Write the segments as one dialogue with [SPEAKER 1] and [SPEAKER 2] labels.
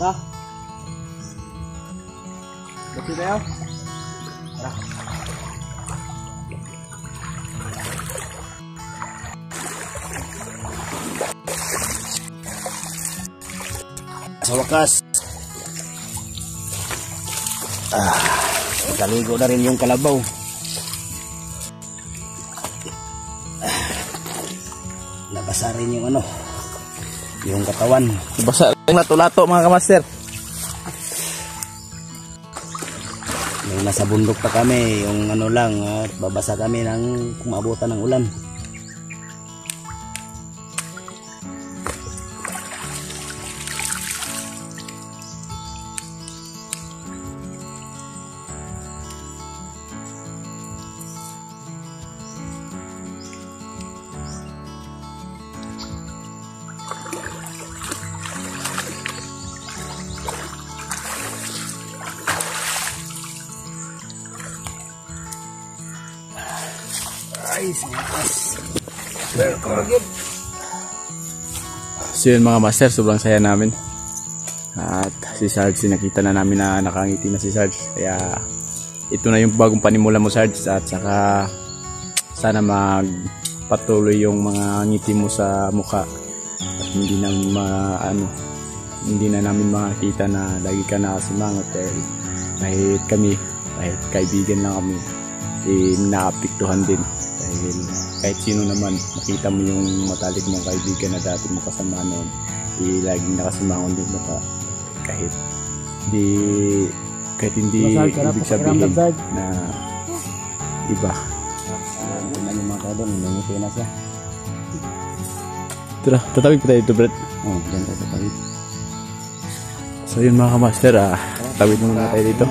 [SPEAKER 1] Ta? Kasi tayo? Tara. Sa wakas, nakaligo na rin yung kalabaw. Nabasa rin yung ano, yung katawan.
[SPEAKER 2] Nabasa rin lato-lato mga kamaster.
[SPEAKER 1] Yung nasa bundok pa kami, yung ano lang, babasa kami ng kumabutan ng ulan.
[SPEAKER 2] So yun mga master, sobrang saya namin. At si Sarge, nakita na namin na nakangiti na si Sarge. Kaya ito na yung bagong panimula mo, Sarge. At saka sana magpatuloy yung mga ngiti mo sa mukha. At hindi na namin makakita na lagi ka nakasimangot. Kahit kami, kahit kaibigan lang kami, naapektuhan din. Dahil kahit sino naman, makita mo yung matalik mong kaibigan na dati mo kasama noon, laging nakasimangon din ka. Kahit hindi ibig sabihin na iba.
[SPEAKER 1] Yung mga kadon, may pinas na.
[SPEAKER 2] Tara, tatawid pa tayo dito, Brett.
[SPEAKER 1] Oo, dyan tayo tatawid.
[SPEAKER 2] So yun mga kamaster, tawid muna tayo dito.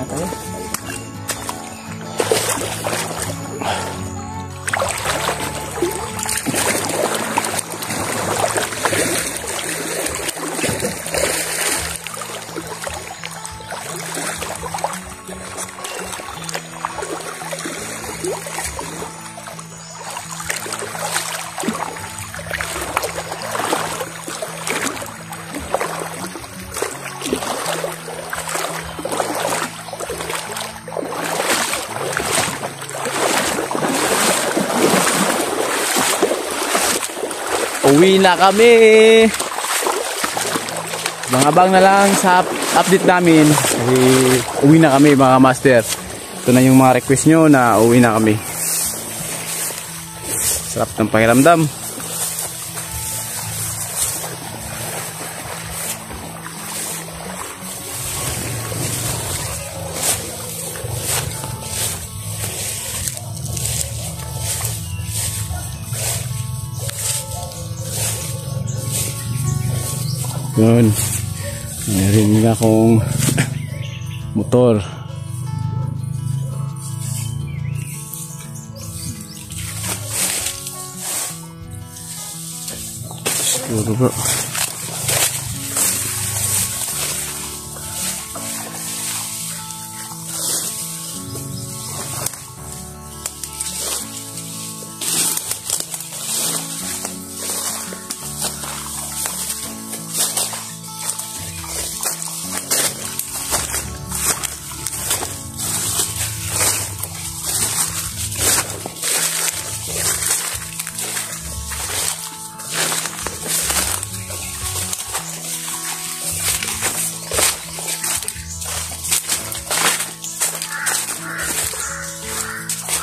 [SPEAKER 2] Uwi na kami. Abang-abang na lang sa update namin. Kasi uwi na kami mga master. Ito na yung mga request nyo na uwi na kami. Sarap ng pakiramdam. Yun, narinig akong motor. Siguro bro.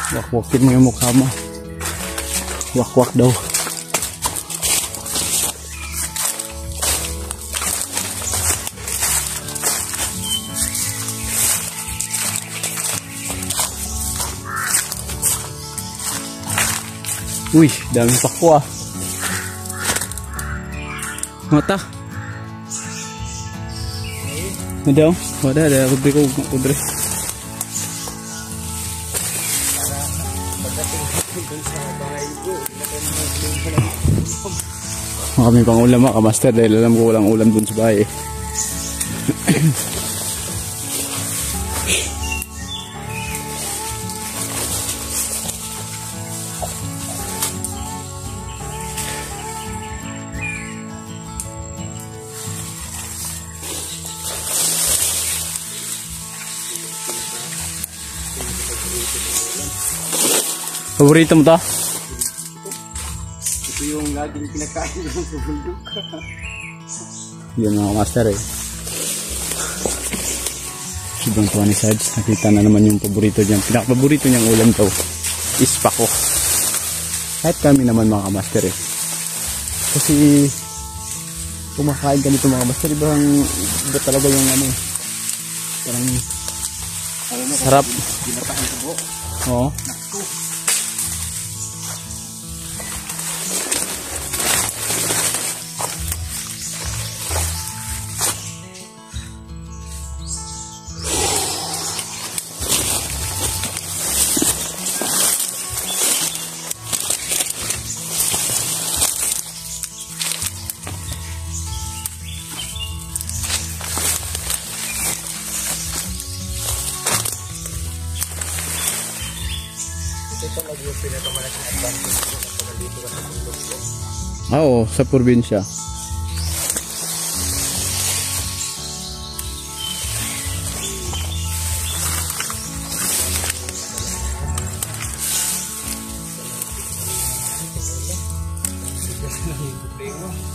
[SPEAKER 2] Wakwakin mo yung mukha mo. Wakwak daw. Uy, daming pakwa. Mata. Ada, ada rubriko kubre. Kami pang ulam mga kamaster dahil alam ko walang ulam dun sa bahay. Paborito mo to?
[SPEAKER 1] Ito yung laging pinakain ng sa bundok.
[SPEAKER 2] Yan mga master eh. Sobrang tuwa ni Sarge. Nakita na naman yung paborito niya. Pinaka-paborito niyang ulam daw is pako. Kahit kami naman mga master eh. Kasi kumakain ka nito mga master. Iba talaga yung ano eh. Parang sarap.
[SPEAKER 1] Ginataan sa buo.
[SPEAKER 2] Oo.
[SPEAKER 1] Ito lang yung pinakamalaking advantage ko kapag nandito ka sa bundok ko.
[SPEAKER 2] Oo, sa probinsya.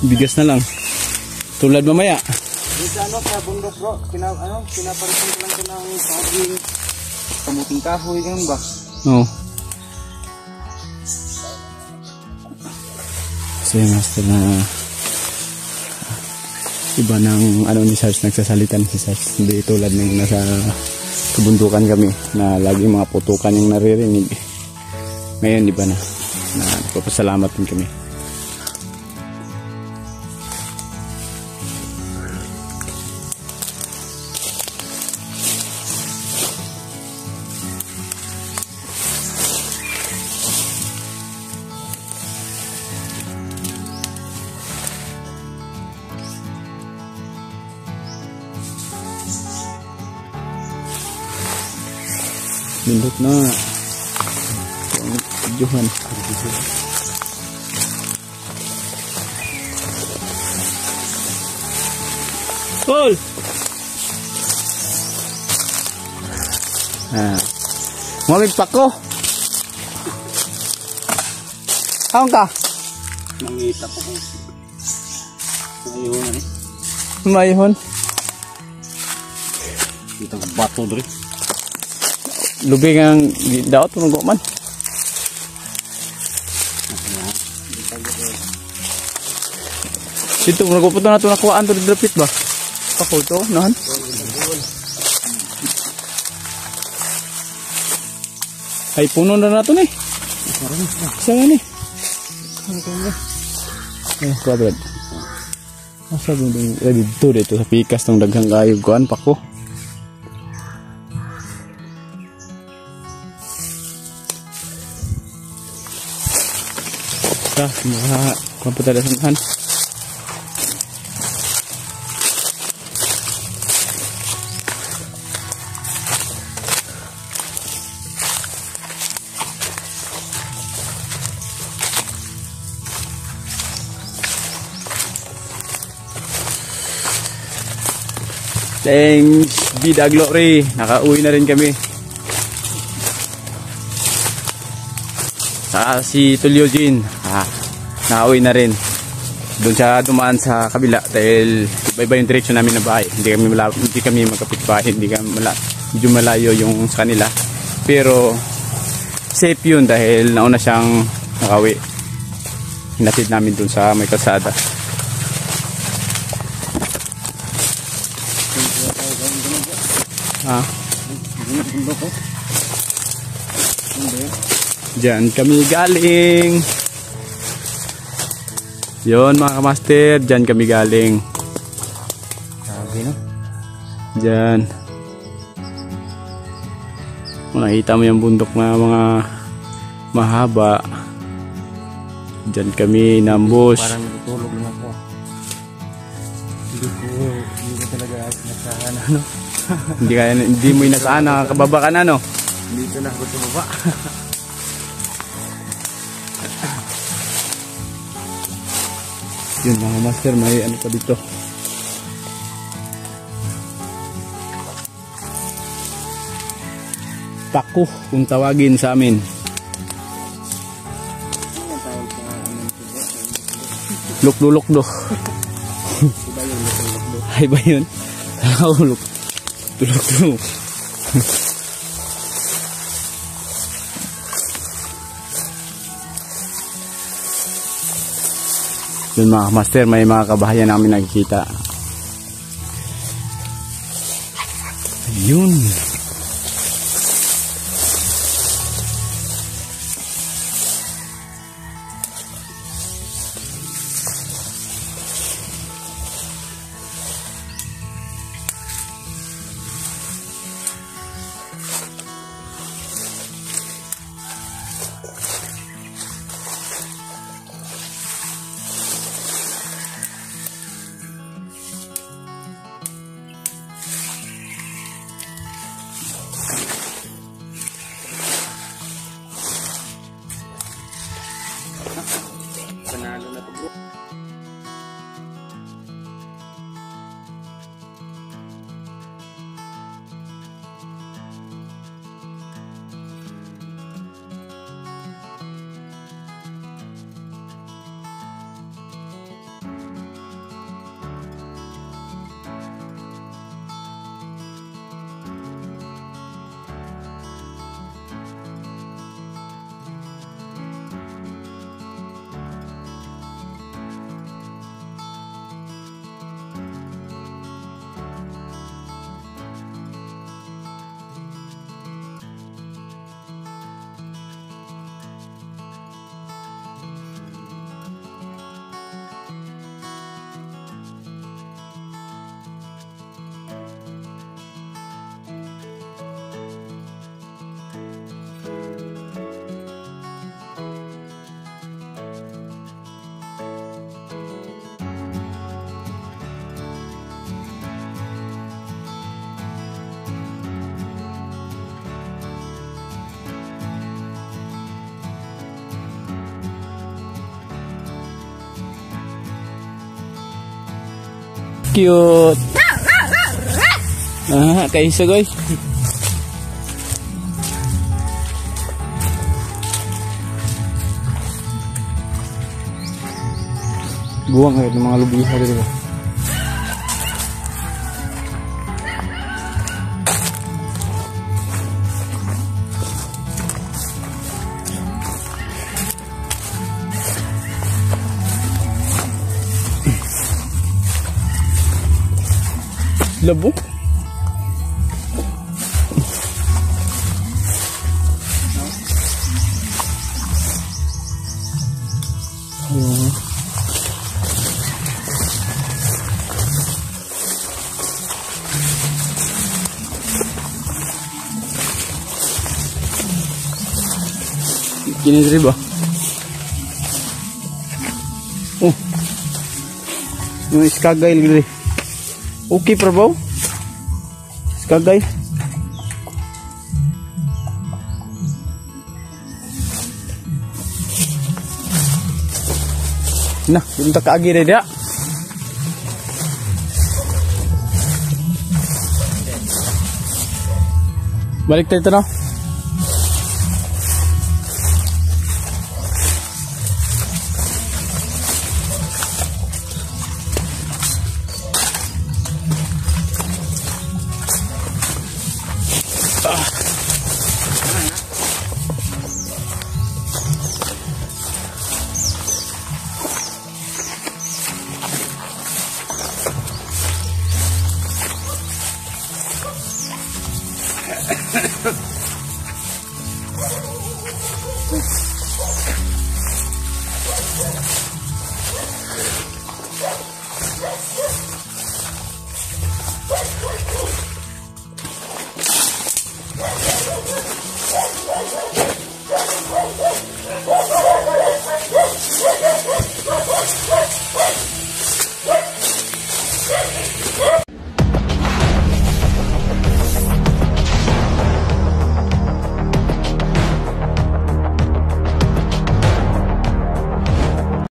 [SPEAKER 2] Bigas na lang. Tulad mamaya.
[SPEAKER 1] Dito sa bundok bro, pinaparisan ko lang ko ng saging, kamuting kahoy, ganun ba?
[SPEAKER 2] Oo. So yung master na iba ng ano ni Sarge, nagsasalita ni Sarge. Hindi tulad ng nasa kabundukan kami na lagi mga putukan yung naririnig. Ngayon iba na nagpapasalamat din kami. Bindot na. Johan. Paul! Mamig pa ko. Kaon ka?
[SPEAKER 1] Mangita po ko. Mayroon eh.
[SPEAKER 2] Mayroon.
[SPEAKER 1] Dito bato dre.
[SPEAKER 2] Lubing ang daot mo man. Dito mo nagpupunta na ito nakuhaan ito dapit ba? Pakul to, nahan? Ay puno na nato ni. Isa nga ni. Kabrad. Asa ba dito sa pikas ng daghang kayo kuan pako. Mga komputer sa sanahan. Thanks Bida Glory, nakauwi na rin kami. Saka si Tulio Jean, nakauwi na rin. Doon siya dumaan sa kabila dahil iba-iba yung direksyon namin na bahay. Hindi kami magkapit bahay, medyo malayo yung sa kanila. Pero safe yun dahil nauna siyang nakauwi. Hinatid namin doon sa may kalsada. Diyan kami galing. Yon mga kamaster, diyan kami galing.
[SPEAKER 1] Sabi no?
[SPEAKER 2] Diyan. Nakita mo yung bundok na mga mahaba. Diyan kami nambush.
[SPEAKER 1] Parang natulog lang ako. Hindi ko talaga nasahan ano.
[SPEAKER 2] Hindi mo inasaan, nakakababa ka na no?
[SPEAKER 1] Dito na ako tumaba.
[SPEAKER 2] Yun mga master, may ano pa dito. Pako kung tawagin sa amin. Luk-lulok do. Ay ba yun? Luk. Tulok-tulok. Yun mga master, may mga kabahayan namin nakikita. Yun.
[SPEAKER 1] Panalo na to bro.
[SPEAKER 2] Cute. Kayo isa guys. Buwang ngayon ng mga lubiha dito. Labo. Kini diri ba? Oh. Yung iskagay diri. Okay pra ba? Iskagay. Nah, yung kaagi rin dia. Balik tayo ito na.